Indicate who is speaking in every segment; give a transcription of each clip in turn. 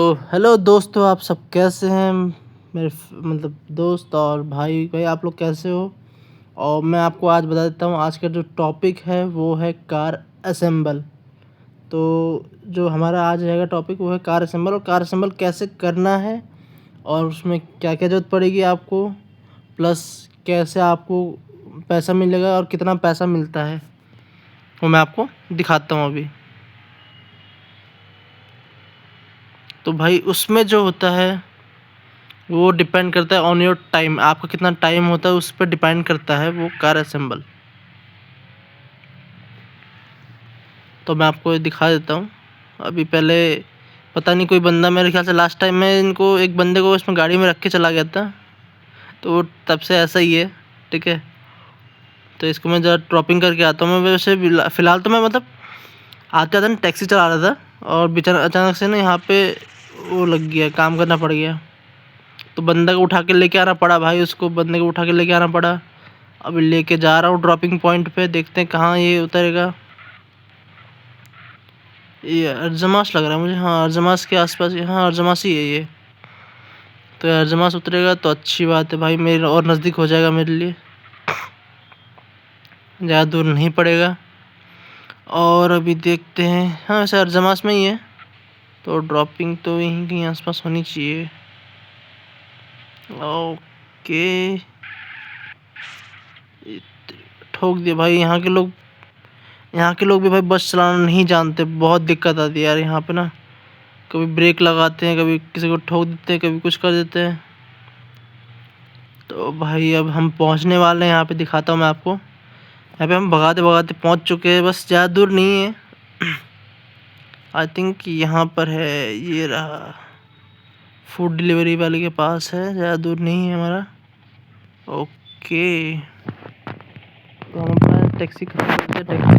Speaker 1: Hello दोस्तों, आप सब कैसे हैं? मेरे दोस्त और भाई भाई आप लोग कैसे हो? और मैं आपको आज बता देता हूँ, आज का जो टॉपिक है वो है कार असेंबल। तो जो हमारा आज रहेगा टॉपिक वो है कार असेंबल, और कार असेंबल कैसे करना है और उसमें क्या क्या ज़रूरत पड़ेगी आपको, प्लस कैसे आपको पैसा मिलेगा और कितना पैसा मिलता है वो मैं आपको दिखाता हूँ अभी। तो भाई उसमें जो होता है वो डिपेंड करता है ऑन योर टाइम, आपका कितना टाइम होता है उस पर डिपेंड करता है वो कार असेंबल। तो मैं आपको ये दिखा देता हूँ। अभी पहले पता नहीं कोई बंदा, मेरे ख्याल से लास्ट टाइम मैं इनको एक बंदे को इसमें गाड़ी में रख के चला गया था, तो वो तब से ऐसा ही है। ठीक है, तो इसको मैं ज़रा ड्रॉपिंग करके आता हूँ। मैं वैसे फ़िलहाल तो मैं आते आते टैक्सी चला रहा था, और बेचारा अचानक से ना यहाँ पे वो लग गया, काम करना पड़ गया, तो बंदा को उठा के लेके आना पड़ा भाई। उसको बंदे को उठा के लेके आना पड़ा। अभी लेके जा रहा हूँ ड्रॉपिंग पॉइंट पे, देखते हैं कहाँ ये उतरेगा। ये अर्जमास लग रहा है मुझे, हाँ अर्जमास के आसपास, हाँ अर्जमास ही है ये। तो अर्जमास उतरेगा तो अच्छी बात है भाई, मेरे और नज़दीक हो जाएगा मेरे लिए, ज़्यादा दूर नहीं पड़ेगा। और अभी देखते हैं, हाँ वैसे अर्जमास में ही है, तो ड्रॉपिंग तो यहीं कहीं आसपास होनी चाहिए। ओके, ठोक दिया भाई। यहाँ के लोग भी भाई बस चलाना नहीं जानते, बहुत दिक्कत आती है यार यहाँ पे ना। कभी ब्रेक लगाते हैं, कभी किसी को ठोक देते हैं, कभी कुछ कर देते हैं। तो भाई अब हम पहुँचने वाले हैं, यहाँ पे दिखाता हूँ मैं आपको। यहाँ पे हम भगाते भगाते पहुँच चुके हैं, बस ज़्यादा दूर नहीं है। आई थिंक यहाँ पर है, ये रहा, फूड डिलीवरी वाले के पास है, ज़्यादा दूर नहीं है हमारा। ओके, तो हम अपना टैक्सी करते, टैक्सी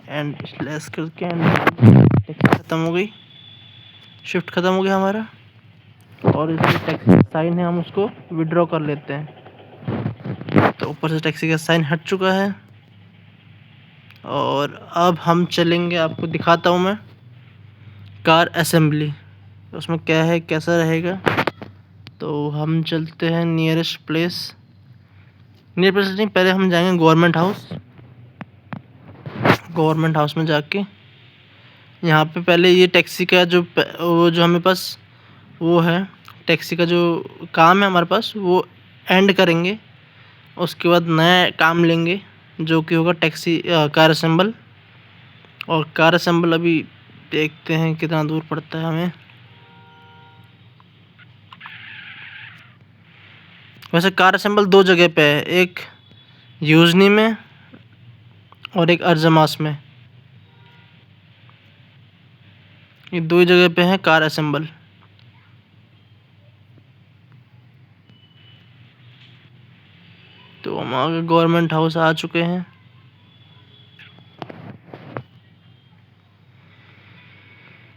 Speaker 1: एंड स्लैश करके, एंड टैक्सी ख़त्म हो गई, शिफ्ट ख़त्म हो गया हमारा। और इसमें टैक्सी का साइन है, हम उसको विड्रॉ कर लेते हैं। तो ऊपर से टैक्सी का साइन हट चुका है, और अब हम चलेंगे, आपको दिखाता हूँ मैं कार असेंबली, उसमें क्या है कैसा रहेगा। तो हम चलते हैं नियरेस्ट प्लेस नहीं, पहले हम जाएंगे गवर्नमेंट हाउस में जाके, यहाँ पे पहले ये टैक्सी का जो हमें पास वो है, टैक्सी का जो काम है हमारे पास वो एंड करेंगे। उसके बाद नया काम लेंगे जो कि होगा कार असेंबल। और कार असेंबल अभी देखते हैं कितना दूर पड़ता है हमें। वैसे कार असेंबल दो जगह पे है, एक यूजनी में और एक अर्जमास में, ये दो जगह पे है कार असेंबल। तो हम आगे गवर्नमेंट हाउस आ चुके हैं।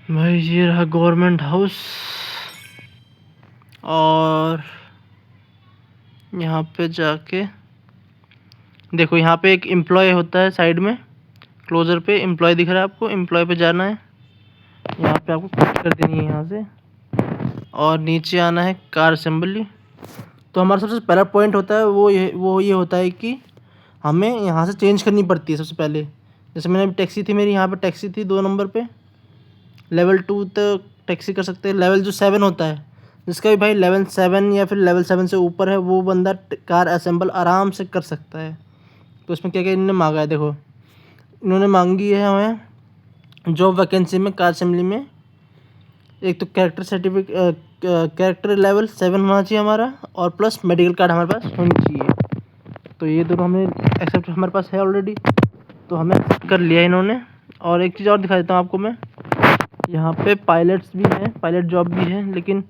Speaker 1: भाई ये रहा गवर्नमेंट हाउस, और यहाँ पे जाके देखो, यहाँ पे एक एम्प्लॉय होता है साइड में, क्लोजर पे एम्प्लॉय दिख रहा है आपको, एम्प्लॉय पे जाना है, यहाँ पे आपको क्लिक कर देनी है यहाँ से, और नीचे आना है कार असेंबली। तो हमारा सबसे पहला पॉइंट होता है वो ये होता है कि हमें यहाँ से चेंज करनी पड़ती है सबसे पहले। जैसे मैंने टैक्सी थी मेरी, यहाँ पे टैक्सी थी 2 नंबर पे, लेवल 2 तक टैक्सी कर सकते हैं। लेवल जो 7 होता है, जिसका भी भाई लेवल 7 या फिर लेवल 7 से ऊपर है, वो बंदा कार असेंबल आराम से कर सकता है। तो इसमें क्या क्या इन्होंने मांगा है, देखो इन्होंने मांगी है हमें जॉब वैकेंसी में कार असेंबली में, एक तो कैरेक्टर लेवल 7 होना चाहिए हमारा, और प्लस मेडिकल कार्ड हमारे पास होनी चाहिए। तो ये दोनों हमें एक्सेप्ट हमारे पास है ऑलरेडी, तो हमें एक्सेप्ट कर लिया इन्होंने। और एक चीज़ और दिखा देता हूँ आपको मैं, यहाँ पे पायलट्स भी हैं, पायलट जॉब भी है, लेकिन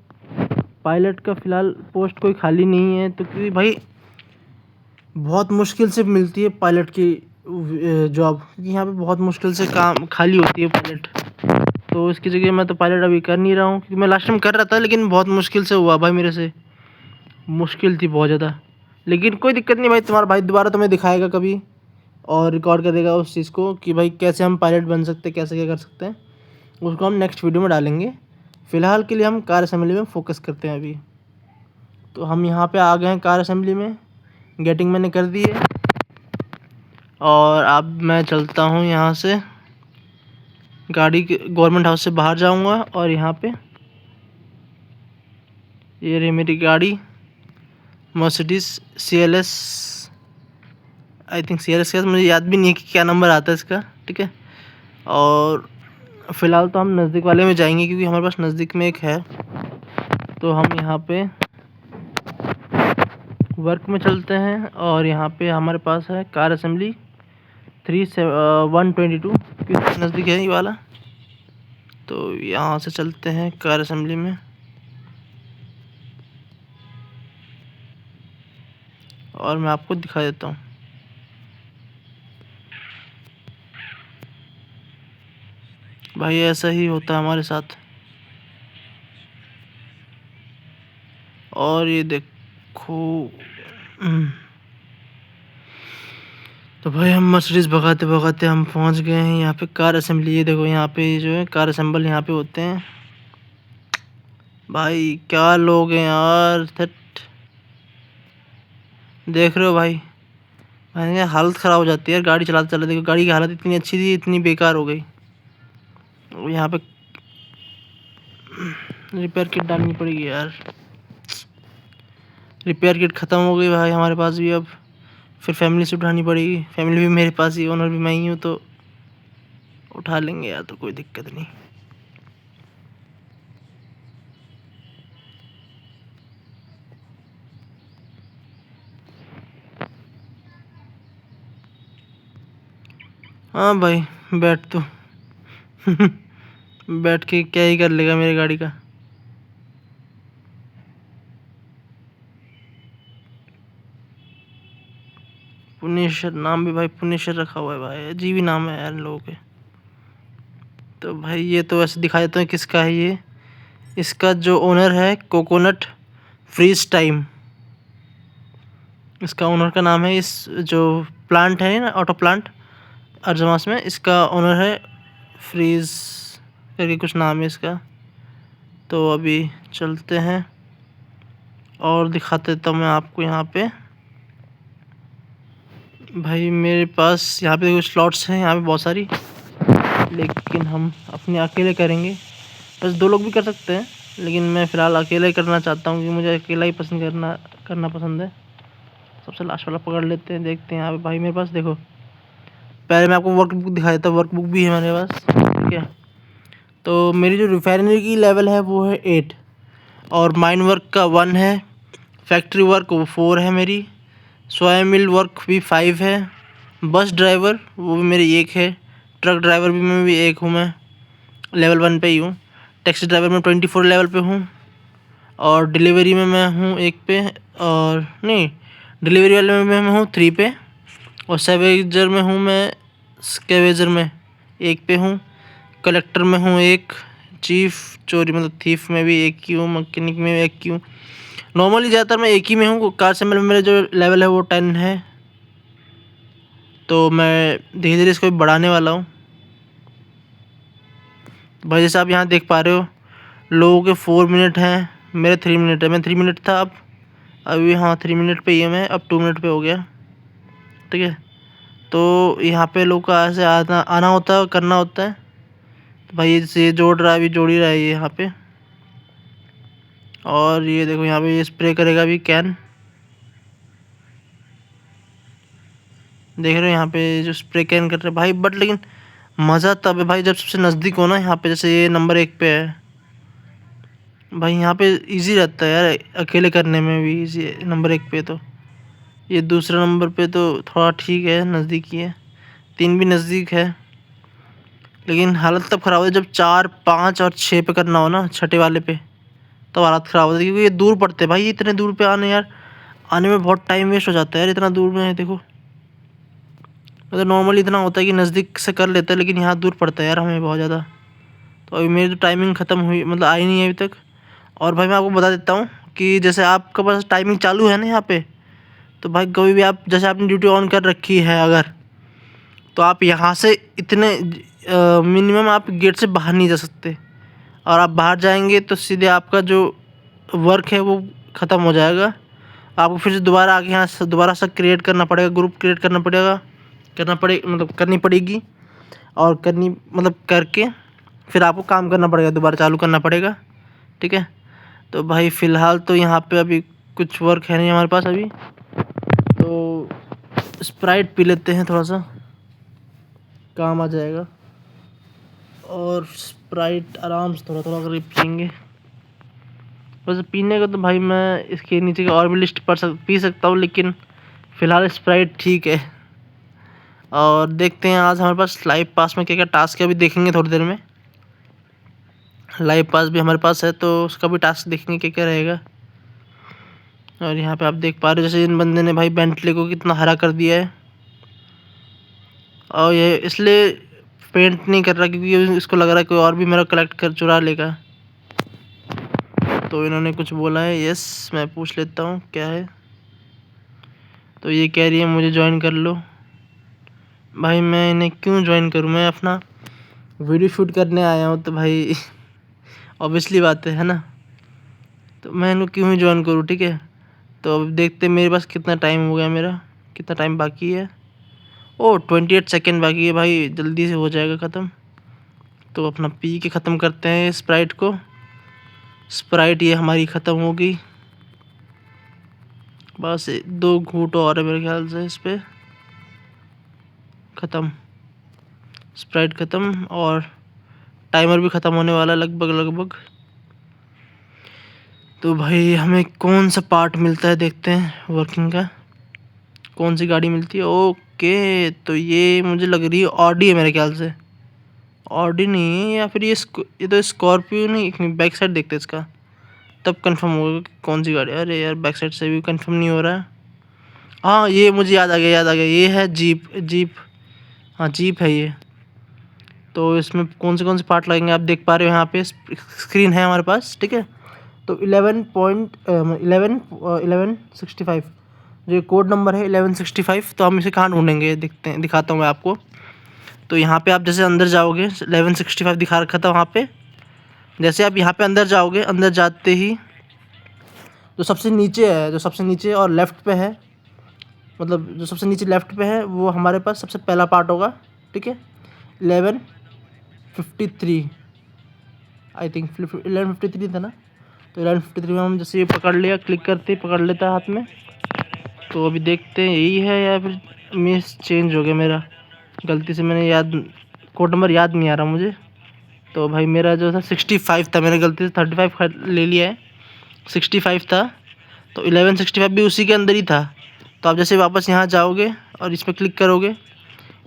Speaker 1: पायलट का फ़िलहाल पोस्ट कोई खाली नहीं है। तो क्योंकि भाई बहुत मुश्किल से मिलती है पायलट की जॉब, क्योंकि यहाँ पे बहुत मुश्किल से काम खाली होती है पायलट। तो इसकी जगह मैं तो पायलट अभी कर नहीं रहा हूँ, क्योंकि मैं लास्ट टाइम कर रहा था, लेकिन बहुत मुश्किल से हुआ भाई, मेरे से मुश्किल थी बहुत ज़्यादा। लेकिन कोई दिक्कत नहीं भाई, तुम्हारा भाई दोबारा तुम्हें दिखाएगा कभी, और रिकॉर्ड करेगा उस चीज़ को कि भाई कैसे हम पायलट बन सकते हैं, कैसे क्या कर सकते हैं, उसको हम नेक्स्ट वीडियो में डालेंगे। फ़िलहाल के लिए हम कार असेंबली में फोकस करते हैं अभी। तो हम यहाँ पे आ गए हैं कार असेंबली में, गेटिंग मैंने कर दी है और अब मैं चलता हूँ यहाँ से, गाड़ी के गवर्नमेंट हाउस से बाहर जाऊँगा और यहाँ पे ये रही मेरी गाड़ी Mercedes CLS, I think CLS का, मुझे याद भी नहीं है कि क्या नंबर आता है इसका, ठीक है। और फ़िलहाल तो हम नज़दीक वाले में जाएंगे क्योंकि हमारे पास नज़दीक में एक है। तो हम यहाँ पे वर्क में चलते हैं और यहाँ पे हमारे पास है कार असेंबली 122 किस नज़दीक है ये वाला। तो यहाँ से चलते हैं कार असेंबली में और मैं आपको दिखा देता हूँ। भाई ऐसा ही होता है हमारे साथ। और ये देखो तो भाई हम मर्सिडीज भगाते भगाते हम पहुंच गए हैं यहाँ पे कार असेंबली। ये देखो यहाँ पे जो है कार असेंबल यहाँ पे होते हैं। भाई क्या लोग हैं यार, देख रहे हो भाई, भाई हालत ख़राब हो जाती है यार गाड़ी चलाते चलाते। देखो गाड़ी की हालत इतनी अच्छी थी, इतनी बेकार हो गई। यहाँ पे रिपेयर किट डालनी पड़ेगी यार, रिपेयर किट ख़त्म हो गई भाई हमारे पास भी। अब फिर फैमिली से उठानी पड़ेगी, फैमिली भी मेरे पास ही, ओनर भी मैं ही हूँ, तो उठा लेंगे यार, तो कोई दिक्कत नहीं। हाँ भाई बैठ तो बैठ के क्या ही कर लेगा मेरी गाड़ी का। पुनेश्वर नाम भी भाई पुनेश्वर रखा हुआ है भाई, अजीब ही नाम है यार इन लोगों के। तो भाई ये तो ऐसे दिखा देता हूँ किसका है ये। इसका जो ओनर है कोकोनट फ्रीज टाइम, इसका ओनर का नाम है। इस जो प्लांट है ना ऑटो प्लांट अर्जमास में, इसका ओनर है फ्रीज करके कुछ नाम है इसका। तो अभी चलते हैं और दिखा देता हूँ मैं आपको यहाँ पे। भाई मेरे पास यहाँ पे कुछ स्लॉट्स हैं यहाँ पे बहुत सारी, लेकिन हम अपने अकेले करेंगे। बस 2 लोग भी कर सकते हैं, लेकिन मैं फ़िलहाल अकेले ही करना चाहता हूँ क्योंकि मुझे अकेला ही पसंद करना पसंद है। सबसे लास्ट वाला पकड़ लेते हैं, देखते हैं यहाँ पे। भाई मेरे पास देखो, पहले मैं आपको वर्क बुक दिखा देता हूँ। वर्क बुक भी है मेरे पास, ठीक है। तो मेरी जो रिफाइनरी की लेवल है वो है 8 और माइन वर्क का 1 है, फैक्ट्री वर्क वो 4 है मेरी, सोया मिल वर्क भी 5 है, बस ड्राइवर वो भी मेरी 1 है, ट्रक ड्राइवर भी मैं भी 1 हूँ, मैं लेवल 1 पे ही हूँ। टैक्सी ड्राइवर में 24 लेवल पे हूँ और डिलीवरी में मैं हूँ 1 पे, और नहीं डिलीवरी वाले में मैं हूँ 3 पे, और सैवेजर में हूँ मैं, स्कैवेजर में 1 पे हूँ, कलेक्टर में हूँ 1, चीफ चोरी मतलब थीफ में भी 1 ही हूँ, मैकेनिक में 1 ही हूँ। नॉर्मली ज़्यादातर मैं 1 ही में हूँ। कार असेंबली में मेरा जो लेवल है वो 10 है, तो मैं धीरे धीरे इसको बढ़ाने वाला हूँ। भाई जैसे आप यहाँ देख पा रहे हो, लोगों के 4 मिनट हैं, मेरे 3 मिनट है। मैं 3 मिनट था, अब अभी हाँ 3 मिनट पे ही है मैं, अब 2 मिनट पे हो गया, ठीक है। तो यहाँ पे लोग का ऐसे आना होता है, करना होता है। तो भाई ये जोड़ रहा है, अभी जोड़ ही रहा है ये यहाँ पे। और ये देखो यहाँ पे ये स्प्रे करेगा अभी कैन, देख रहे हो यहाँ पे जो स्प्रे कैन कर रहे हैं भाई। बट लेकिन मज़ा तब है भाई जब सबसे नज़दीक हो ना। यहाँ पे जैसे ये नंबर 1 पे है भाई, यहाँ पे इजी रहता है यार, अकेले करने में भी इजी है नंबर 1 पे। तो ये दूसरा नंबर पे तो थोड़ा ठीक है, नज़दीकी है, 3 भी नज़दीक है। लेकिन हालत तब ख़राब होती है जब 4, 5 और 6 पे करना हो ना, छठे वाले पे, तब हालत ख़राब होती है क्योंकि ये दूर पड़ते हैं भाई। इतने दूर पे आने यार, आने में बहुत टाइम वेस्ट हो जाता है यार, इतना दूर में है। देखो मतलब नॉर्मली इतना होता है कि नज़दीक से कर लेते हैं, लेकिन यहाँ दूर पड़ता है यार हमें बहुत ज़्यादा। तो अभी मेरी तो टाइमिंग ख़त्म हुई, मतलब आई नहीं है अभी तक। और भाई मैं आपको बता देता हूँ कि जैसे आपके पास टाइमिंग चालू है ना यहाँ पे, तो भाई कभी भी आप जैसे आपने ड्यूटी ऑन कर रखी है अगर, तो आप यहाँ से इतने मिनिमम आप गेट से बाहर नहीं जा सकते। और आप बाहर जाएंगे तो सीधे आपका जो वर्क है वो ख़त्म हो जाएगा। आपको फिर से दोबारा आके यहाँ से दोबारा से क्रिएट करना पड़ेगा, ग्रुप क्रिएट करना पड़ेगा, करनी पड़ेगी। और करके फिर आपको काम करना पड़ेगा, दोबारा चालू करना पड़ेगा। ठीक है, तो भाई फ़िलहाल तो यहाँ पे अभी कुछ वर्क है नहीं हमारे पास अभी, तो स्प्राइट पी लेते हैं, थोड़ा सा काम आ जाएगा। और स्प्राइट आराम से थोड़ा थोड़ा करके पिएंगे। वैसे पीने को तो भाई मैं इसके नीचे की और भी लिस्ट पी सकता हूँ, लेकिन फ़िलहाल स्प्राइट ठीक है। और देखते हैं आज हमारे पास लाइव पास में क्या क्या टास्क है, अभी देखेंगे थोड़ी देर में। लाइव पास भी हमारे पास है तो उसका भी टास्क देखेंगे क्या क्या रहेगा। और यहाँ पे आप देख पा रहे हो जैसे इन बंदे ने भाई बेंटली को कितना हरा कर दिया है। और ये इसलिए पेंट नहीं कर रहा क्योंकि इसको लग रहा है कोई और भी मेरा कलेक्ट कर चुरा लेगा। तो इन्होंने कुछ बोला है, यस मैं पूछ लेता हूँ क्या है। तो ये कह रही है मुझे ज्वाइन कर लो। भाई मैं इन्हें क्यों ज्वाइन करूँ, मैं अपना वीडियो शूट करने आया हूँ तो भाई ऑब्वियसली बात है ना, तो मैं इनको क्यों ही ज्वाइन करूँ। ठीक है, तो अब देखते हैं मेरे पास कितना टाइम हो गया, मेरा कितना टाइम बाकी है। ओ 28 सेकेंड बाकी है भाई, जल्दी से हो जाएगा ख़त्म। तो अपना पी के ख़त्म करते हैं स्प्राइट को। स्प्राइट ये हमारी ख़त्म होगी, बस 2 घूंट और है मेरे ख्याल से, इस पर ख़त्म। स्प्राइट ख़त्म और टाइमर भी ख़त्म होने वाला लगभग। तो भाई हमें कौन सा पार्ट मिलता है देखते हैं वर्किंग का, कौन सी गाड़ी मिलती है। ओके, तो ये मुझे लग रही है ऑडी है मेरे ख्याल से। ऑडी नहीं है, या फिर ये तो स्कॉर्पियो नहीं। बैक साइड देखते हैं इसका, तब कंफर्म होगा कि कौन सी गाड़ी। अरे यार बैक साइड से भी कंफर्म नहीं हो रहा है। हाँ ये मुझे याद आ गया, ये है जीप। हाँ जीप है ये। तो इसमें कौन से पार्ट लगेंगे आप देख पा रहे हो, यहाँ पे स्क्रीन है हमारे पास। ठीक है, तो 1165 जो ये कोड नंबर है 1165। तो हम इसे कहाँ ढूंढेंगे, देखते हैं, दिखाता हूँ मैं आपको। तो यहाँ पे आप जैसे अंदर जाओगे 1165 दिखा रखा था वहाँ पे। जैसे आप यहाँ पे अंदर जाओगे, अंदर जाते ही जो सबसे नीचे और लेफ़्ट पे है, मतलब जो सबसे नीचे लेफ़्ट पे है वो हमारे पास सबसे पहला पार्ट होगा। ठीक है, 1153 आई थिंक 1153 था ना। तो 1153 में हम जैसे ये पकड़ लिया, क्लिक करते पकड़ लेता है हाथ में। तो अभी देखते हैं यही है या फिर मिस चेंज हो गया मेरा, गलती से मैंने कोड नंबर याद नहीं आ रहा मुझे। तो भाई मेरा जो था 65 था, मैंने गलती से 35 ले लिया है, 65 था। तो 1165 भी उसी के अंदर ही था। तो आप जैसे वापस यहाँ जाओगे और इस पर क्लिक करोगे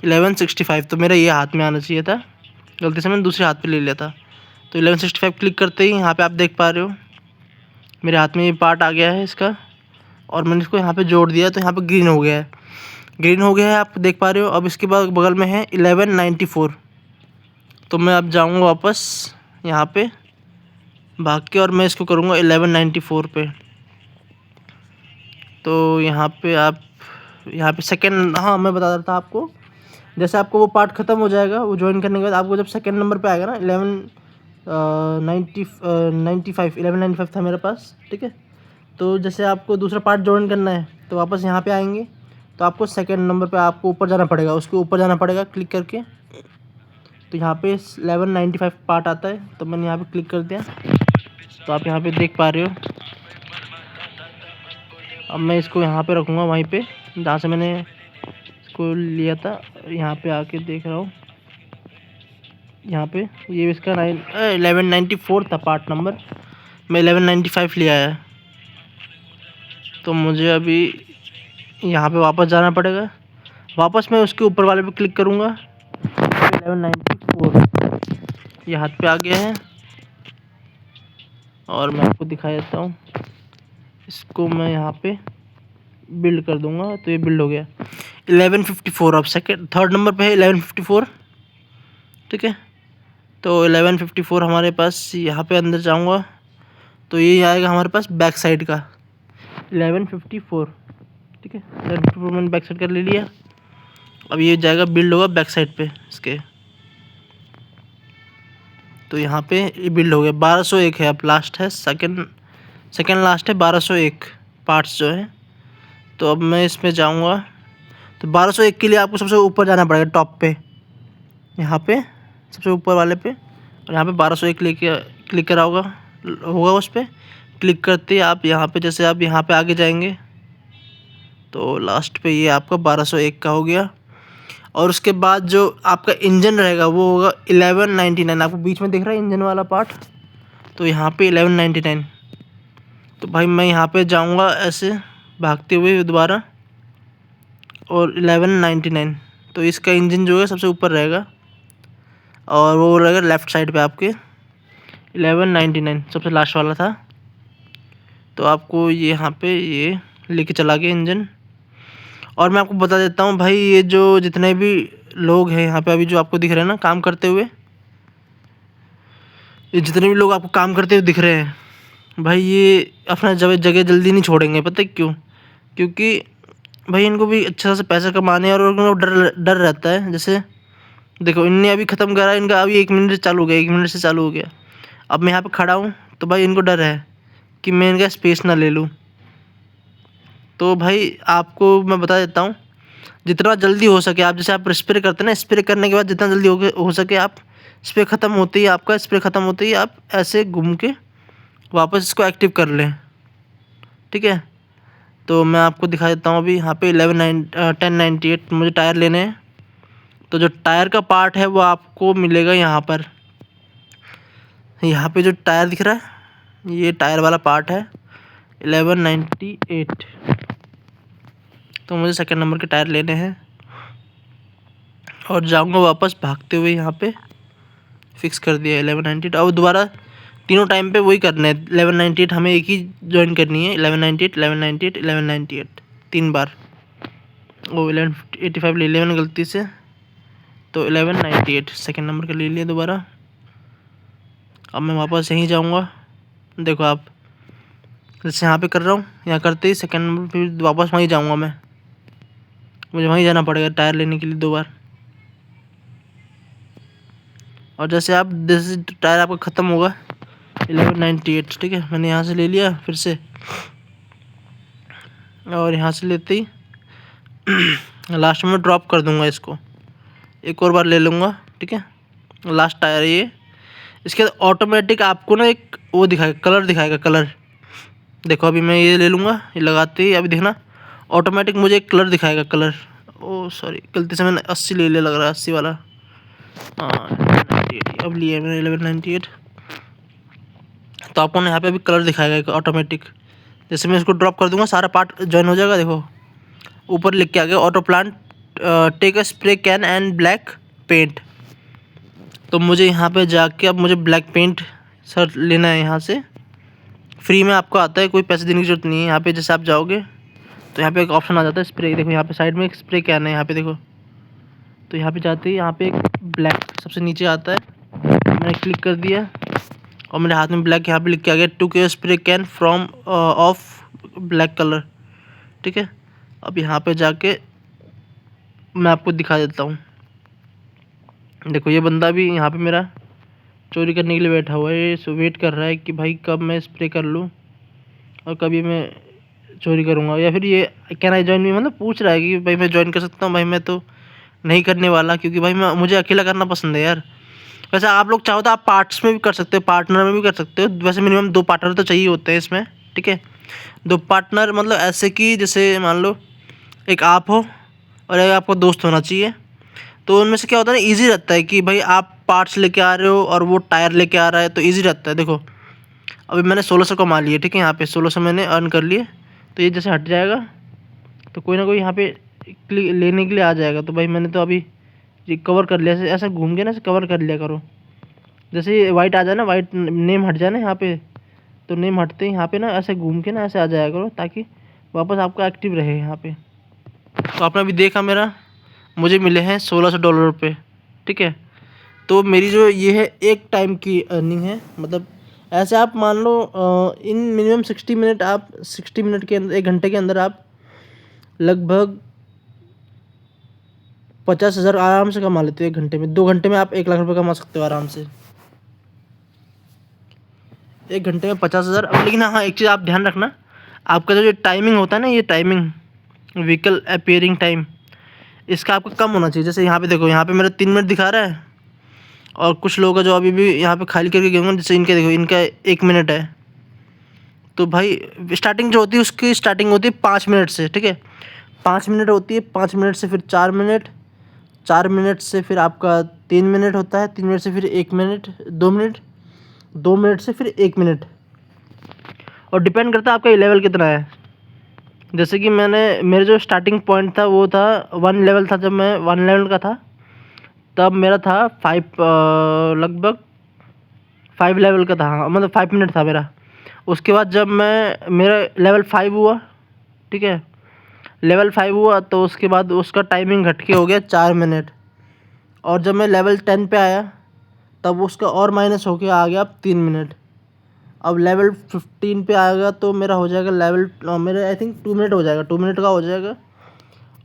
Speaker 1: 1165, तो मेरा ये हाथ में आना चाहिए था, गलती से मैंने दूसरे हाथ पे ले लिया था। तो 1165 क्लिक करते ही यहाँ पे आप देख पा रहे हो मेरे हाथ में ये पार्ट आ गया है इसका, और मैंने इसको यहाँ पे जोड़ दिया तो यहाँ पे ग्रीन हो गया है, आप देख पा रहे हो। अब इसके बाद बगल में है 1194। तो मैं अब जाऊँगा वापस यहाँ पे भाग के, और मैं इसको करूँगा 1194 पे। तो यहाँ पे सेकंड, हाँ मैं बता रहा था आपको, जैसे आपको वो पार्ट ख़त्म हो जाएगा, वो ज्वाइन करने के बाद आपको जब सेकंड नंबर पे आएगा ना 1195 था मेरे पास। ठीक है, तो जैसे आपको दूसरा पार्ट ज्वाइन करना है तो वापस यहाँ पे आएंगे, तो आपको सेकंड नंबर पे आपको ऊपर जाना पड़ेगा, उसके ऊपर जाना पड़ेगा क्लिक करके। तो यहाँ पे 1195 पार्ट आता है, तो मैंने यहाँ पे क्लिक कर दिया। तो आप यहाँ पे देख पा रहे हो। अब मैं इसको यहाँ पे रखूँगा वहीं पे जहाँ से मैंने इसको लिया था। यहाँ पे आके देख रहा हूँ, यहाँ पे ये इसका 1194 था पार्ट नंबर, मैं 1195 लिया है। तो मुझे अभी यहाँ पे वापस जाना पड़ेगा, वापस मैं उसके ऊपर वाले पे क्लिक करूँगा। 1194 ये हाथ पे आ गया है, और मैं आपको दिखा देता हूँ। इसको मैं यहाँ पे बिल्ड कर दूँगा, तो ये बिल्ड हो गया 1154। अब थर्ड नंबर पे है 1154। ठीक है, तो 1154 हमारे पास, यहाँ पे अंदर जाऊँगा तो ये आएगा हमारे पास बैक साइड का 1154। ठीक है, 1154 मैंने बैक साइड का ले लिया। अब ये जाएगा बिल्ड होगा बैक साइड पे इसके। तो यहाँ पे ये बिल्ड हो गया। 1201 है, अब लास्ट है, सेकंड लास्ट है 1201 पार्ट्स जो है। तो अब मैं इसमें जाऊँगा, तो 1201 के लिए आपको सबसे ऊपर जाना पड़ेगा, टॉप पे, यहाँ पे सबसे ऊपर वाले पे, और यहाँ पे 1201 लेके क्लिक करा होगा उस पर। क्लिक करते ही आप यहाँ पे, जैसे आप यहाँ पे आगे जाएंगे तो लास्ट पे ये आपका 1201 का हो गया। और उसके बाद जो आपका इंजन रहेगा वो होगा 1199। आपको बीच में दिख रहा है इंजन वाला पार्ट, तो यहाँ पे 1199। तो भाई मैं यहाँ पे जाऊँगा ऐसे भागते हुए दोबारा, और 1199, तो इसका इंजन जो है सबसे ऊपर रहेगा, और वो रहेगा लेफ़्ट साइड पे आपके 1199, सबसे लास्ट वाला था। तो आपको ये यहाँ पे ये लेके चला गया इंजन। और मैं आपको बता देता हूँ भाई, ये जो जितने भी लोग हैं यहाँ पे अभी जो आपको दिख रहे हैं ना काम करते हुए, ये जितने भी लोग आपको काम करते हुए दिख रहे हैं भाई, ये अपना जगह जल्दी नहीं छोड़ेंगे। पता है क्यों? क्योंकि भाई इनको भी अच्छा से पैसा कमाने और उनको डर रहता है। जैसे देखो, इनने अभी ख़त्म करा, इनका अभी 1 मिनट से चालू हो गया, 1 मिनट से चालू हो गया। अब मैं यहाँ पे खड़ा हूँ तो भाई इनको डर है कि मैं इनका स्पेस ना ले लूँ। तो भाई आपको मैं बता देता हूँ, जितना जल्दी हो सके आप, जैसे आप स्प्रे करते हैं ना, स्प्रे करने के बाद जितना जल्दी हो सके आप, स्प्रे ख़त्म होते ही आपका स्प्रे ख़त्म होते ही आप ऐसे घूम के वापस इसको एक्टिव कर लें, ठीक है। तो मैं आपको दिखा देता हूँ अभी यहाँ पे 1098 मुझे टायर लेने हैं। तो जो टायर का पार्ट है वो आपको मिलेगा यहाँ पर, यहाँ पे जो टायर दिख रहा है ये टायर वाला पार्ट है 1198। तो मुझे सेकंड नंबर के टायर लेने हैं, और जाऊंगा वापस भागते हुए, यहाँ पे फिक्स कर दिया 1198। अब दोबारा तीनों टाइम पे वही करना है, 1198 हमें एक ही ज्वाइन करनी है, 1198 1198 1198 3 बार। वो 1185 ले लिया मैंने गलती से, तो 1198 सेकंड नंबर का ले लिया दोबारा। अब मैं वापस यहीं जाऊंगा, देखो आप जैसे यहाँ पे कर रहा हूँ, यहाँ करते ही सेकंड नंबर फिर वापस वहीं जाऊंगा मैं, मुझे वहीं जाना पड़ेगा टायर लेने के लिए 2 बार। और जैसे टायर आपका ख़त्म होगा 1198, ठीक है, मैंने यहाँ से ले लिया फिर से, और यहाँ से लेते ही लास्ट में ड्रॉप कर दूंगा इसको, एक और बार ले लूँगा, ठीक है। लास्ट टायर ये, इसके बाद ऑटोमेटिक आपको ना एक वो दिखाएगा, कलर दिखाएगा, कलर देखो। अभी मैं ये ले लूँगा, ये लगाते ही अभी देखना ऑटोमेटिक मुझे एक कलर दिखाएगा, कलर। ओ सॉरी, गलती से मैंने 80 ले लिया, लग रहा है 80 वाला। हाँ 1198, अब लिया मैंने 1198। तो आपको ना यहाँ पे अभी कलर दिखाएगा एक ऑटोमेटिक। जैसे मैं इसको ड्रॉप कर दूंगा सारा पार्ट ज्वाइन हो जाएगा। देखो ऊपर लिख के आ गया auto plant take a spray can and black paint. तो मुझे यहाँ पे जाके अब मुझे ब्लैक पेंट सर लेना है, यहाँ से फ्री में आपको आता है, कोई पैसे देने की जरूरत नहीं है। यहाँ पे जैसे आप जाओगे तो यहाँ पे एक ऑप्शन आ जाता है स्प्रे, देखो यहाँ पे साइड में एक स्प्रे कैन है, यहाँ पे देखो। तो यहाँ पे जाते ही यहाँ पे एक ब्लैक सबसे नीचे आता है, मैंने क्लिक कर दिया और मेरे हाथ में ब्लैक यहाँ पे लिख के आ गया टू के spray can from of black colour, ठीक है। अब यहाँ पे जाके मैं आपको दिखा देता हूँ। देखो ये बंदा भी यहाँ पे मेरा चोरी करने के लिए बैठा हुआ है, ये वेट कर रहा है कि भाई कब मैं स्प्रे कर लूँ और कभी मैं चोरी करूँगा, या फिर ये कैन आई जॉइन मी, मतलब पूछ रहा है कि भाई मैं ज्वाइन कर सकता हूँ। भाई मैं तो नहीं करने वाला, क्योंकि भाई मुझे अकेला करना पसंद है यार। वैसे आप लोग चाहो तो आप पार्ट्स में भी कर सकते हो, पार्टनर में भी कर सकते हो। वैसे मिनिमम 2 पार्टनर तो चाहिए होते हैं इसमें, ठीक है। 2 पार्टनर मतलब ऐसे कि जैसे मान लो एक आप हो और एक आपका दोस्त होना चाहिए। तो उनमें से क्या होता है ना, ईजी रहता है कि भाई आप पार्ट्स लेके आ रहे हो और वो टायर लेके आ रहा है, तो ईजी रहता है। देखो अभी मैंने 1600 कमा लिए, ठीक है, यहाँ पे 1600 मैंने अर्न कर लिए। तो ये जैसे हट जाएगा तो कोई ना कोई यहाँ पे लेने के लिए आ जाएगा। तो भाई मैंने तो अभी ये कवर कर लिया, ऐसे घूम के ना ऐसे कवर कर लिया करो। जैसे ये वाइट आ जाए ना, वाइट नेम हट जाए ना यहाँ पे, तो नेम हटते ही यहाँ पे ना ऐसे घूम के ना ऐसे आ जाया करो, ताकि वापस आपका एक्टिव रहे यहाँ पे। तो आपने अभी देखा मेरा, मुझे मिले हैं $1600 रुपये, ठीक है। तो मेरी जो ये है एक टाइम की अर्निंग है, मतलब ऐसे आप मान लो इन मिनिमम 60 मिनट, आप 60 मिनट के अंदर, 1 घंटे के अंदर आप लगभग 50,000 आराम से कमा लेते हो 1 घंटे में। 2 घंटे में आप 1 लाख रुपये कमा सकते हो आराम से। 1 घंटे में 50,000। अब लेकिन हाँ, एक चीज़ आप ध्यान रखना, आपका जो टाइमिंग होता है ना, ये टाइमिंग व्हीकल अपीयरिंग टाइम, इसका आपको कम होना चाहिए। जैसे यहाँ पे देखो, यहाँ पे मेरा 3 मिनट दिखा रहा है, और कुछ लोगों का जो अभी भी यहाँ पे खाली करके गए होंगे, जैसे इनका देखो, इनका 1 मिनट है। तो भाई स्टार्टिंग जो होती है उसकी स्टार्टिंग होती है 5 मिनट से, ठीक है, 5 मिनट होती है। 5 मिनट से फिर 4 मिनट, 4 मिनट से फिर आपका 3 मिनट होता है, 3 मिनट से फिर 1 मिनट, 2 मिनट, 2 मिनट से फिर 1 मिनट, और डिपेंड करता है आपका लेवल कितना है। जैसे कि मेरे जो स्टार्टिंग पॉइंट था वो था 1 लेवल था, जब मैं 1 लेवल का था तब मेरा था 5 लगभग 5 लेवल का था, हाँ, मतलब 5 मिनट था मेरा। उसके बाद जब मेरा लेवल 5 हुआ, ठीक है, लेवल 5 हुआ तो उसके बाद उसका टाइमिंग घट के हो गया 4 मिनट, और जब मैं लेवल 10 पे आया तब उसका और माइनस होके आ गया अब 3 मिनट। अब लेवल 15 पे आएगा तो मेरा हो जाएगा मेरा आई थिंक 2 मिनट हो जाएगा, 2 मिनट का हो जाएगा।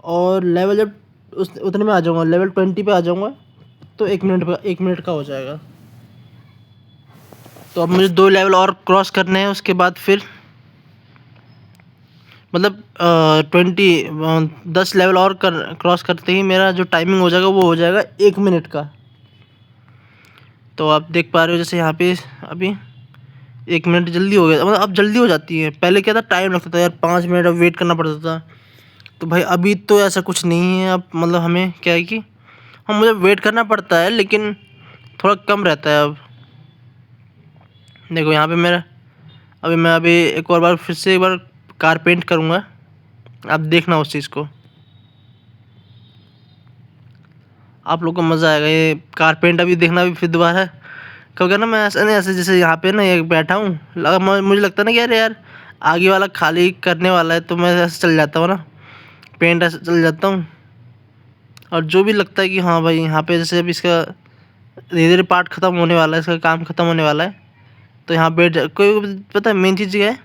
Speaker 1: और लेवल जब उतने में आ जाऊँगा, लेवल 20 पे आ जाऊँगा तो 1 मिनट का हो जाएगा। तो अब मुझे 2 लेवल और क्रॉस करने हैं, उसके बाद फिर मतलब 10 लेवल और क्रॉस करते ही मेरा जो टाइमिंग हो जाएगा वो हो जाएगा 1 मिनट का। तो आप देख पा रहे हो, जैसे यहाँ पे अभी 1 मिनट जल्दी हो गया, मतलब अब जल्दी हो जाती है। पहले क्या था, टाइम लगता था यार, 5 मिनट अब वेट करना पड़ता था। तो भाई अभी तो ऐसा कुछ नहीं है, अब मतलब हमें क्या है कि हम मुझे वेट करना पड़ता है लेकिन थोड़ा कम रहता है अब। देखो यहाँ पे मेरा मैं एक और बार फिर से एक बार कार पेंट करूँगा, आप देखना उस चीज़ को, आप लोग को मज़ा आएगा। ये कार पेंट अभी देखना भी फिर दोबारा, क्योंकि ना मैं ऐसा नहीं, ऐसे जैसे यहाँ पे ना ये बैठा हूँ, मुझे लगता है ना कि यार आगे वाला खाली करने वाला है, तो मैं ऐसे चल जाता हूँ ना, पेंट ऐसे चल जाता हूँ। और जो भी लगता है कि हाँ भाई यहाँ पे जैसे अब इसका धीरे धीरे पार्ट ख़त्म होने वाला है, इसका काम ख़त्म होने वाला है, तो यहाँ कोई पता है मेन चीज़ ये है,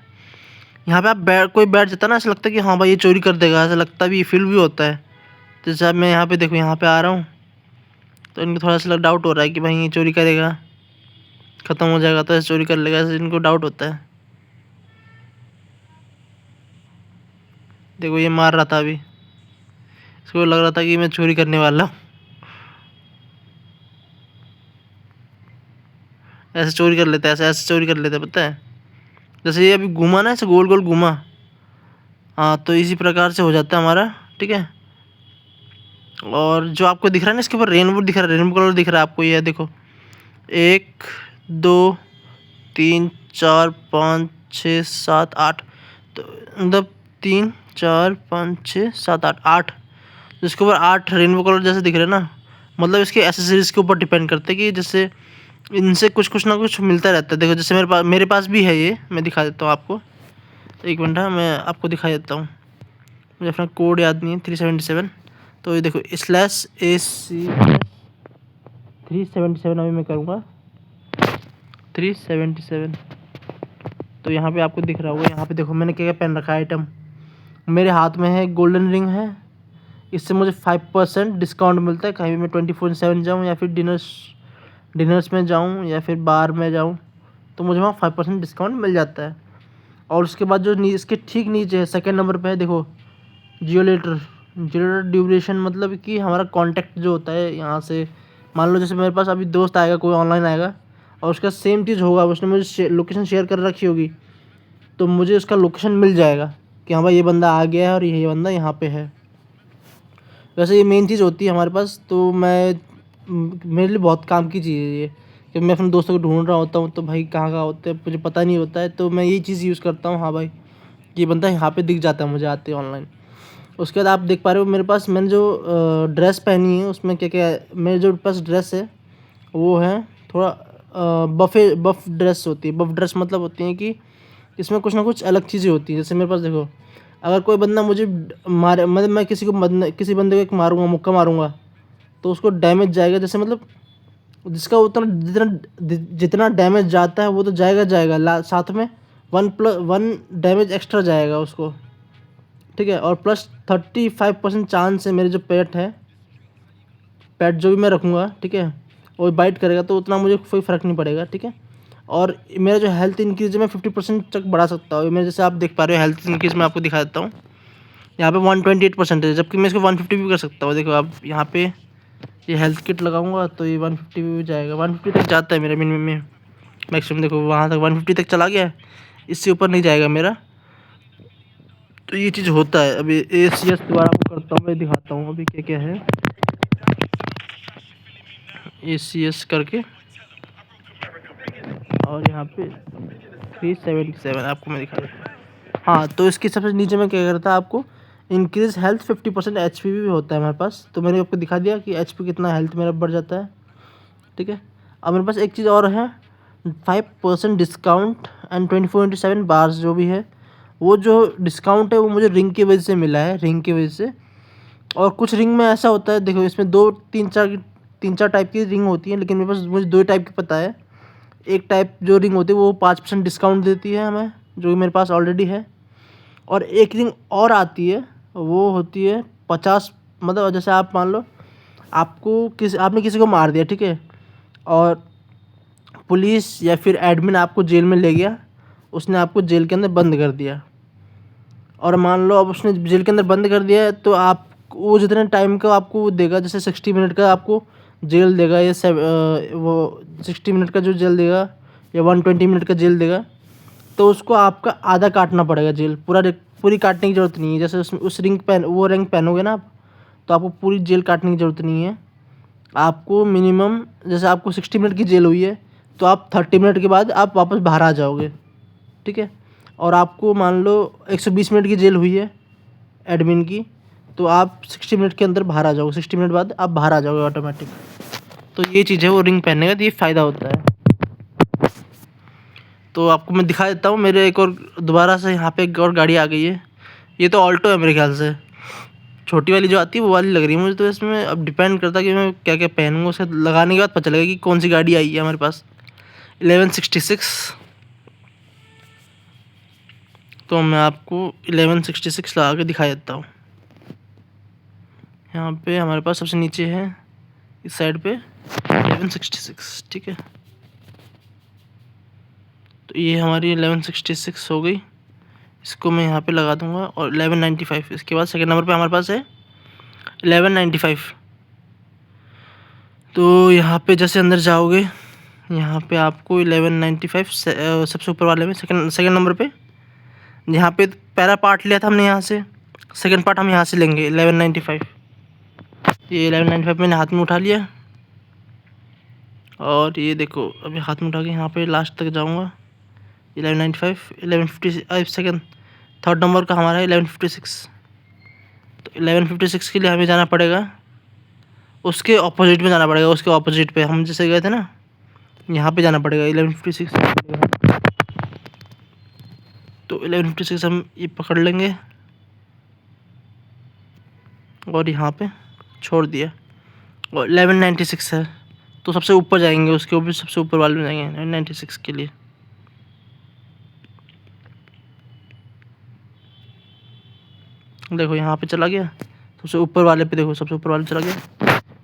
Speaker 1: यहाँ पे आप कोई बैठ जाता है ना, ऐसा लगता है कि हाँ भाई ये चोरी कर देगा, ऐसा लगता भी, फील भी होता है। जैसे अब मैं यहाँ पे देखो, यहाँ पे आ रहा हूँ तो इनको थोड़ा सा डाउट हो रहा है कि भाई ये चोरी करेगा, ख़त्म हो जाएगा तो ऐसे चोरी कर लेगा, ऐसे इनको डाउट होता है। देखो ये मार रहा था अभी, इसको लग रहा था कि मैं चोरी करने वाला हूँ, ऐसे चोरी कर लेता है, ऐसे ऐसे चोरी कर लेता है, पता है। जैसे ये अभी घूमा ना, ऐसे गोल गोल घूमा, हाँ, तो इसी प्रकार से हो जाता है हमारा, ठीक है। और जो आपको दिख रहा है ना, इसके ऊपर रेनबो दिख रहा है, रेनबो कलर दिख रहा है आपको, ये देखो 1 2 3 4 5 6 7 8, तो मतलब 3 4 5 6 7 8 8, जिसके ऊपर 8 रेनबो कलर जैसे दिख रहे हैं ना, मतलब इसके एसेसरीज के ऊपर डिपेंड करते हैं कि जैसे इनसे कुछ ना कुछ मिलता रहता है। देखो जैसे मेरे पास भी है ये, मैं दिखा देता हूँ आपको, 1 मिनट, हाँ मैं आपको दिखा देता हूँ, मुझे अपना कोड याद नहीं है, 377। तो ये देखो /AC 377, अभी मैं करूँगा 377। तो यहाँ पे आपको दिख रहा होगा, यहाँ पे देखो मैंने क्या क्या पहन रखा है आइटम। मेरे हाथ में है गोल्डन रिंग है, इससे मुझे 5% डिस्काउंट मिलता है, कहीं भी मैं 24/7 जाऊँ या फिर डिनर्स में जाऊँ या फिर बार में जाऊँ, तो मुझे वहाँ 5% डिस्काउंट मिल जाता है। और उसके बाद जो इसके ठीक नीचे है, सेकेंड नंबर पे है, देखो जियोलेटर ड्यूरेशन, मतलब कि हमारा कांटेक्ट जो होता है यहाँ से, मान लो जैसे मेरे पास अभी दोस्त आएगा, कोई ऑनलाइन आएगा और उसका सेम चीज़ होगा, उसने मुझे लोकेशन शेयर कर रखी होगी, तो मुझे उसका लोकेशन मिल जाएगा कि हाँ भाई ये बंदा आ गया है और ये बंदा यहाँ पे है। वैसे ये मेन चीज़ होती है हमारे पास, तो मेरे लिए बहुत काम की चीज़ है ये, कि मैं अपने दोस्तों को ढूंढ रहा होता हूँ तो भाई कहाँ होते हैं मुझे पता नहीं होता है, तो मैं यही चीज़ यूज़ करता हूँ, हाँ भाई ये बंदा यहाँ पे दिख जाता है मुझे आते ऑनलाइन। उसके बाद आप देख पा रहे हो मेरे पास, मैंने जो ड्रेस पहनी है उसमें क्या क्या है, मेरे जो पास ड्रेस है वो है थोड़ा बफ ड्रेस होती है। बफ ड्रेस मतलब होती है कि इसमें कुछ ना कुछ अलग चीज़ें होती हैं। जैसे मेरे पास देखो, अगर कोई बंदा मुझे मारे, मतलब मैं किसी बंदे को एक मारूंगा, मुक्का मारूंगा, तो उसको डैमेज जाएगा, जैसे मतलब जिसका उतना जितना डैमेज जाता है वो तो जाएगा साथ में 1+1 डैमेज एक्स्ट्रा जाएगा उसको, ठीक है। और प्लस 35% चांस है मेरे जो पेट जो भी मैं रखूँगा, ठीक है, वो बाइट करेगा, तो उतना मुझे कोई फ़र्क नहीं पड़ेगा, ठीक है। और मेरा जो हेल्थ इंक्रीज मैं 50% तक बढ़ा सकता हूँ। मैं जैसे आप देख पा रहे हो हेल्थ इंक्रीज मैं आपको दिखा देता हूँ। यहाँ पे 128% है, जबकि मैं इसको 150 भी कर सकता हूँ। देखो आप यहाँ पे ये हेल्थ किट लगाऊंगा तो ये 150 भी जाएगा, 150 तक जाता है मेरा मिनिमम में मैक्सिमम। देखो वहाँ तक 150 तक चला गया है, इससे ऊपर नहीं जाएगा मेरा। तो ये चीज़ होता है। अभी ACS दोबारा आपको करता हूँ, मैं दिखाता हूँ अभी क्या क्या है। ACS करके और यहाँ पे 377 आपको मैं दिखा देता हूँ। हाँ, तो इसके सबसे नीचे में क्या करता है, आपको इंक्रीज हेल्थ 50%, HP भी होता है हमारे पास। तो मैंने आपको दिखा दिया कि HP कितना हेल्थ मेरा बढ़ जाता है। ठीक है, अब मेरे पास एक चीज़ और है, 5% डिस्काउंट एंड 24/7 बार्स जो भी है, वो जो डिस्काउंट है वो मुझे रिंग की वजह से मिला है, रिंग की वजह से। और कुछ रिंग में ऐसा होता है, देखो इसमें तीन चार टाइप की रिंग होती है, लेकिन मेरे पास मुझे 2 टाइप की पता है। एक टाइप जो रिंग होती है वो 5% डिस्काउंट देती है हमें, जो मेरे पास ऑलरेडी है। और एक रिंग और आती है, वो होती है 50, मतलब जैसे आप मान लो आपने किसी को मार दिया, ठीक है, और पुलिस या फिर एडमिन आपको जेल में ले गया, उसने आपको जेल के अंदर बंद कर दिया। और मान लो अब उसने जेल के अंदर बंद कर दिया है, तो आप वो जितने टाइम का आपको देगा, जैसे 60 मिनट का आपको जेल देगा, या वो 60 मिनट का जो जेल देगा या 120 मिनट का जेल देगा, तो उसको आपका आधा काटना पड़ेगा जेल। पूरी काटने की ज़रूरत नहीं है। जैसे उस वो रिंग पहनोगे ना आप, तो आपको पूरी जेल काटने की ज़रूरत नहीं है। आपको मिनिमम, जैसे आपको 60 मिनट की जेल हुई है, तो आप 30 मिनट के बाद आप वापस बाहर आ जाओगे। ठीक है, और आपको मान लो 120 मिनट की जेल हुई है एडमिन की, तो आप 60 मिनट के अंदर बाहर आ जाओगे, 60 मिनट बाद आप बाहर आ जाओगे ऑटोमेटिक। तो ये चीज़ है वो रिंग पहनने का, तो ये फ़ायदा होता है। तो आपको मैं दिखा देता हूँ, मेरे एक और दोबारा से यहाँ पे एक और गाड़ी आ गई है। ये तो ऑल्टो है मेरे ख्याल से, छोटी वाली जो आती है वो वाली लग रही है मुझे। तो इसमें अब डिपेंड करता है कि मैं क्या क्या पहनूँगा, उसे लगाने के बाद पता चलेगा कि कौन सी गाड़ी आई है हमारे पास। 1166, तो मैं आपको 1166 लगा के दिखा देता हूँ। यहाँ पे हमारे पास सबसे नीचे है इस साइड पे 1166, ठीक है। तो ये हमारी 1166 हो गई, इसको मैं यहाँ पे लगा दूँगा। और 1195, इसके बाद सेकंड नंबर पे हमारे पास है 1195। तो यहाँ पे जैसे अंदर जाओगे, यहाँ पे आपको 1195 सबसे ऊपर वाले में सेकंड नंबर पे, यहाँ पे पहला पार्ट लिया था हमने, यहाँ से सेकंड पार्ट हम यहाँ से लेंगे 1195। ये 1195 मैंने हाथ में उठा लिया, और ये देखो अभी हाथ में उठा के यहाँ पे लास्ट तक जाऊँगा। 1195, 1150 सेकंड, थर्ड नंबर का हमारा है 1156। तो 1156 के लिए हमें जाना पड़ेगा, उसके ऑपोजिट में जाना पड़ेगा, उसके ऑपोजिट पे हम जैसे गए थे ना, यहाँ पे जाना पड़ेगा 1156। तो 1156 हम ये पकड़ लेंगे और यहाँ पे छोड़ दिया। और 1196 है, तो सबसे ऊपर जाएंगे, उसके ऊपर सबसे ऊपर वाले में जाएंगे 996 के लिए। देखो यहाँ पे चला गया, सबसे ऊपर वाले पे देखो, सबसे ऊपर वाले चला गया,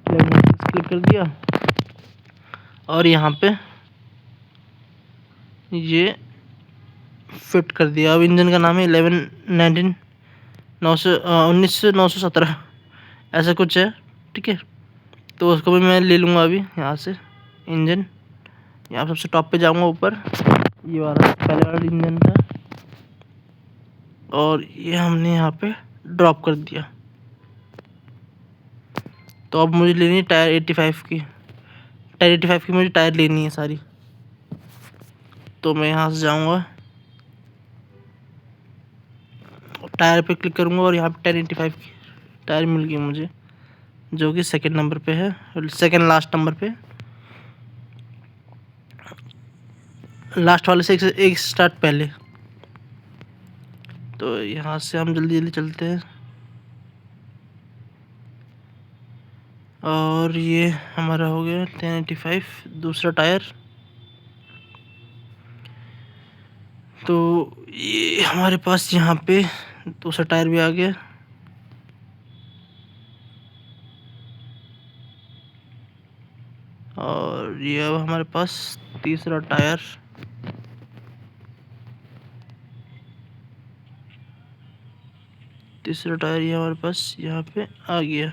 Speaker 1: 1196 क्लिक कर दिया। और यहाँ पे ये फिट कर दिया। अब इंजन का नाम है 1917 ऐसा कुछ है, ठीक है। तो उसको भी मैं ले लूँगा अभी यहाँ से इंजन। यहाँ सबसे टॉप पे जाऊँगा ऊपर, ये वाला पहले वाला इंजन था, और ये हमने यहाँ पे ड्रॉप कर दिया। तो अब मुझे लेनी है टायर 85 की, टायर 85 की मुझे टायर लेनी है सारी। तो मैं यहाँ से जाऊँगा, टायर पे क्लिक करूँगा, और यहाँ पे टायर 85 की टायर मिल गई मुझे, जो कि सेकंड नंबर पे है, सेकंड लास्ट नंबर पे, लास्ट वाले से एक स्टार्ट पहले। तो यहाँ से हम जल्दी जल्दी चलते हैं। और ये हमारा हो गया 1085 दूसरा टायर। तो ये हमारे पास यहाँ पे दूसरा टायर भी आ गया। और ये अब हमारे पास तीसरा टायर तीसरा टायर ये हमारे पास यहाँ पे आ गया।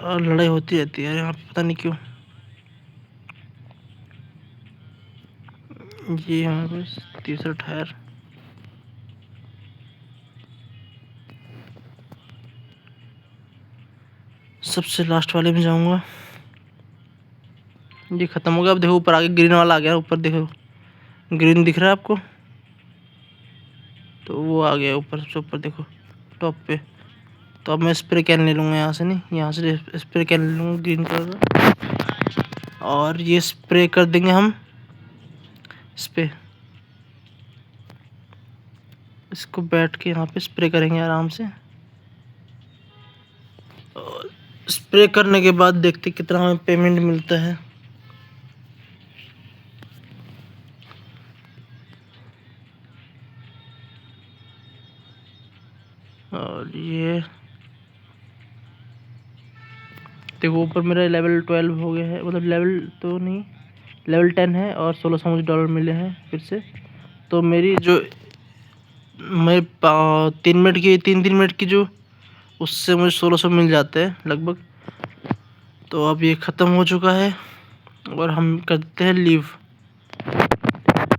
Speaker 1: और लड़ाई होती रहती है यहाँ पे, पता नहीं क्यों। ये हमारे पास तीसरा टायर। सबसे लास्ट वाले में जाऊंगा। ये खत्म हो गया। अब देखो ऊपर आगे ग्रीन वाला आ गया। ऊपर देखो ग्रीन दिख रहा है आपको, तो वो आ गया ऊपर, सबसे ऊपर देखो टॉप पे। तो अब मैं स्प्रे कैन ले लूँगा यहाँ से, नहीं यहाँ से स्प्रे कैन ले लूँगा ग्रीन कलर का, और ये स्प्रे कर देंगे हम इस पे। इसको बैठ के यहाँ पे स्प्रे करेंगे आराम से, और स्प्रे करने के बाद देखते कितना हमें पेमेंट मिलता है। और ये देखो ऊपर मेरा लेवल 12 हो गया है, मतलब लेवल तो नहीं, लेवल 10 है, और 1600 मुझे डॉलर मिले हैं फिर से। तो मेरी जो मैं 3 मिनट की जो, उससे मुझे 1600 मिल जाते हैं लगभग। तो अब ये ख़त्म हो चुका है और हम करते हैं लीव।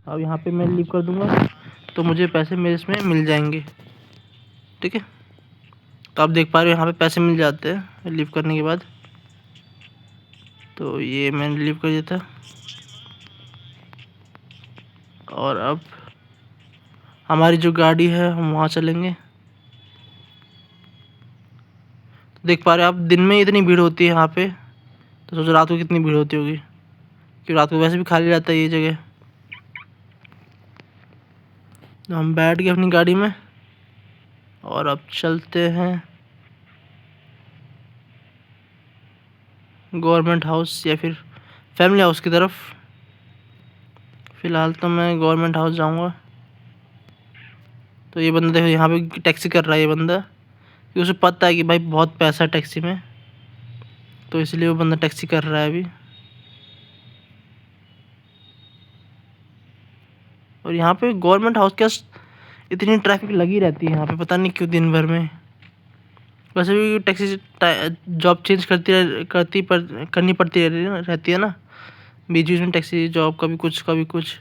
Speaker 1: अब यहाँ पे मैं लीव कर दूँगा तो मुझे पैसे मेरे इसमें मिल जाएंगे, ठीक है। तो आप देख पा रहे हो यहाँ पे पैसे मिल जाते हैं लीव करने के बाद। तो ये मैंने लीव कर दिया था, और अब हमारी जो गाड़ी है हम वहाँ चलेंगे। तो देख पा रहे हो आप, दिन में इतनी भीड़ होती है यहाँ पे, तो सोचो रात को कितनी भीड़ होती होगी, क्योंकि रात को वैसे भी खाली रहता है ये जगह। तो हम बैठ गए अपनी गाड़ी में और अब चलते हैं गवर्नमेंट हाउस या फिर फैमिली हाउस की तरफ। फ़िलहाल तो मैं गवर्नमेंट हाउस जाऊंगा। तो ये बंदा देखो यहाँ पे टैक्सी कर रहा है ये बंदा, क्योंकि उसे पता है कि भाई बहुत पैसा है टैक्सी में, तो इसलिए वो बंदा टैक्सी कर रहा है अभी। और यहाँ पे गवर्नमेंट हाउस के इतनी ट्रैफिक लगी रहती है यहाँ पे, पता नहीं क्यों दिन भर में। वैसे भी टैक्सी जॉब चेंज करनी पड़ती रहती है ना, बीच बीच में टैक्सी जॉब, कभी कुछ,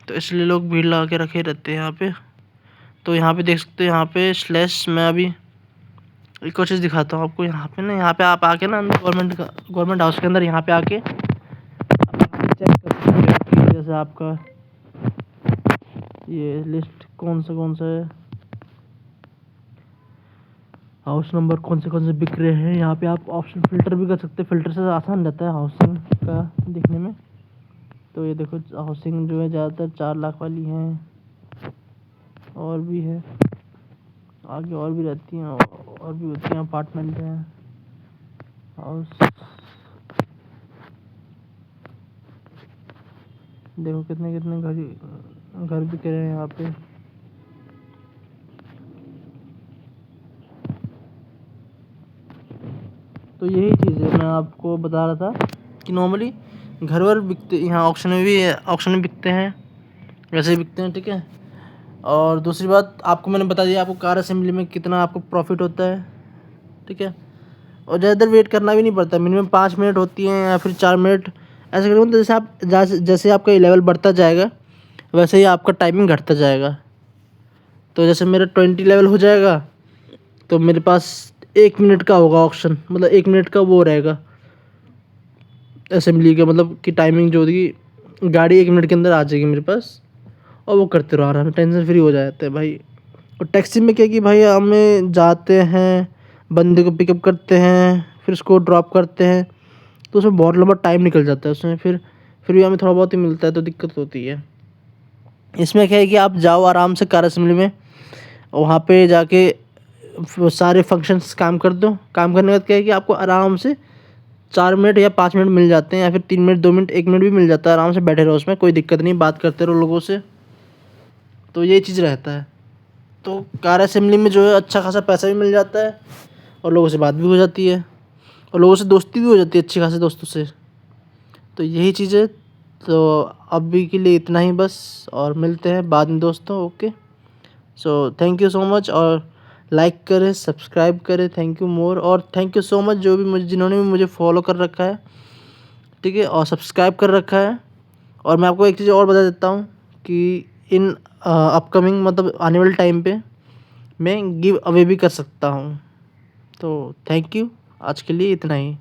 Speaker 1: तो इसलिए लोग भीड़ लगा के रखे रहते हैं यहाँ पे। तो यहाँ पे देख सकते हैं, यहाँ पे स्लैश, मैं अभी एक और चीज़ दिखाता हूँ आपको। यहाँ पे ना, यहाँ पे आप आके ना अंदर गवर्नमेंट हाउस के अंदर यहाँ पे आके चेक कर सकते हैं कि जैसे आपका ये लिस्ट कौन सा है, हाउस नंबर कौन से बिक रहे हैं। यहाँ पे आप ऑप्शन फ़िल्टर भी कर सकते हैं, फ़िल्टर से आसान रहता है हाउसिंग का देखने में। तो ये देखो हाउसिंग जो है ज़्यादातर 4 लाख वाली हैं, और भी है आगे, और भी रहती हैं, और भी होती हैं, अपार्टमेंट हैं, हाउस। देखो कितने घर बिक रहे हैं यहाँ पे। तो यही चीज़ है मैं आपको बता रहा था कि नॉर्मली घर बिकते यहाँ, ऑक्शन में बिकते हैं, वैसे ही बिकते हैं, ठीक है। और दूसरी बात आपको मैंने बता दिया आपको कार असेंबली में कितना आपको प्रॉफिट होता है, ठीक है। और ज़्यादा देर वेट करना भी नहीं पड़ता, मिनिमम 5 मिनट होती हैं या फिर 4 मिनट, ऐसे करेंगे तो जैसे आपका ये लेवल बढ़ता जाएगा वैसे ही आपका टाइमिंग घटता जाएगा। तो जैसे मेरा 20 लेवल हो जाएगा तो मेरे पास 1 मिनट का होगा ऑप्शन, मतलब 1 मिनट का वो रहेगा असेंबली का, मतलब कि टाइमिंग जो होगी, गाड़ी 1 मिनट के अंदर आ जाएगी मेरे पास, और वो करते रहो आराम, टेंशन फ्री हो जाते हैं भाई। और टैक्सी में क्या कि भाई हमें जाते हैं, बंदे को पिकअप करते हैं, फिर उसको ड्रॉप करते हैं, तो उसमें बहुत लंबा टाइम निकल जाता है उसमें, फिर भी हमें थोड़ा बहुत ही मिलता है, तो दिक्कत होती है। इसमें क्या है कि आप जाओ आराम से कार असेंबली में, वहाँ पे जाके सारे फंक्शंस काम कर दो। काम करने के बाद क्या है कि आपको आराम से 4 मिनट या 5 मिनट मिल जाते हैं, या फिर 3 मिनट, 2 मिनट, 1 मिनट भी मिल जाता है। आराम से बैठे रहो, उसमें कोई दिक्कत नहीं, बात करते रहो लोगों से, तो ये चीज़ रहता है। तो कार असेंबली में जो है अच्छा खासा पैसा भी मिल जाता है, और लोगों से बात भी हो जाती है, और लोगों से दोस्ती भी हो जाती है अच्छी खासी दोस्तों से। तो यही चीज़ है। तो अभी के लिए इतना ही बस, और मिलते हैं बाद में दोस्तों। Okay, so thank you so much, और लाइक करें, सब्सक्राइब करें, थैंक यू मोर, और थैंक यू सो मच जो भी मुझे, जिन्होंने भी मुझे फॉलो कर रखा है, ठीक है, और सब्सक्राइब कर रखा है। और मैं आपको एक चीज़ और बता देता हूँ कि इन अपकमिंग मतलब आने वाले टाइम पे मैं गिव अवे भी कर सकता हूँ। तो थैंक यू, आज के लिए इतना ही।